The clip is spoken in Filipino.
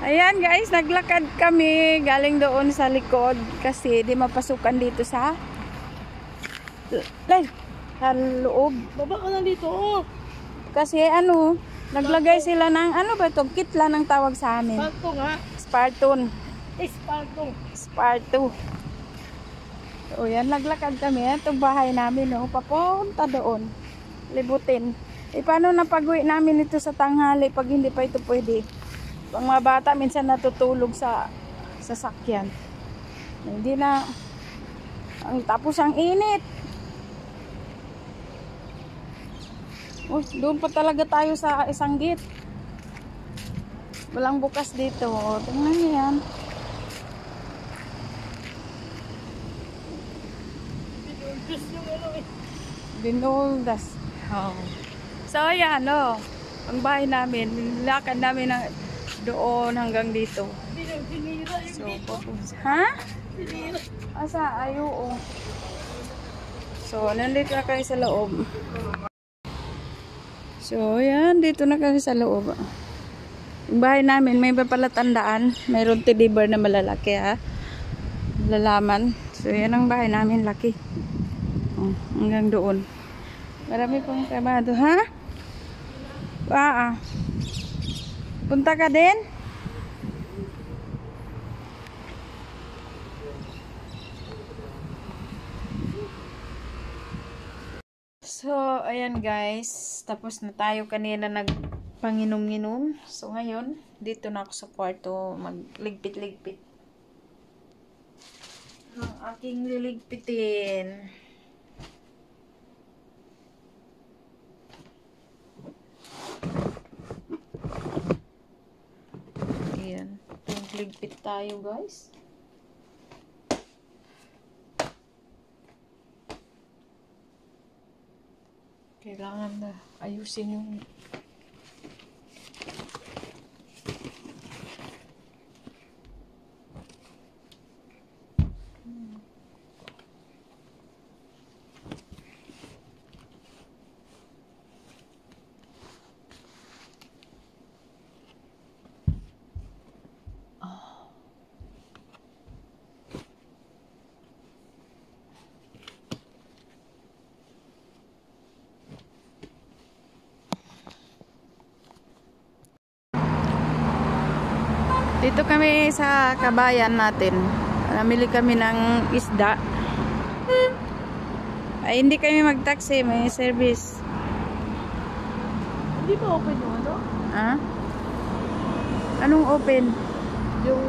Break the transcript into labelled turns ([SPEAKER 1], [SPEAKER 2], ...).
[SPEAKER 1] Ayan guys, naglakad kami galing doon sa likod kasi di mapasukan dito sa loob.
[SPEAKER 2] Baba ka na dito.
[SPEAKER 1] Kasi ano, naglagay sila ng ano ba ito? Kitla ng tawag sa amin.
[SPEAKER 2] Sparto nga.
[SPEAKER 1] Sparton.
[SPEAKER 2] Sparto.
[SPEAKER 1] O yan, naglakad kami. Ito bahay namin, no? Papunta doon. Libutin. E paano napag-uwi namin ito sa tanghali pag hindi pa ito pwede? Ang mga bata minsan natutulog sa sasakyan. Hindi na. Tapos ang init. Oh, doon pa talaga tayo sa isang gate. Walang bukas dito. Oh, tingnan niyo yan. Binuldas. Oh. So ayan, no. Ang bahay namin, nilakad namin doon hanggang dito. So, ha? Asa? Ayo, oh. So, nandito na kayo sa loob. So, yan. Dito na kami sa loob. Yung bahay namin, may palatandaan. Mayroon teddy bear na malalaki, ha? Lalaman. So, yan ang bahay namin. Laki. Oh, hanggang doon. Marami pong trabaho, ha? Punta ka din? So, ayan guys. Tapos na tayo kanina nagpanginom-inom. So, ngayon, dito na ako sa kwarto magligpit-ligpit. Ang aking liligpitin. Ayan. Ligpit tayo guys. Kailangan na ayusin yung dito kami sa kabayan natin. Namili kami ng isda. Ay, hindi kami mag-taxi. May service.
[SPEAKER 2] Hindi ba open yung ano?
[SPEAKER 1] Ha? Anong open?
[SPEAKER 2] Yung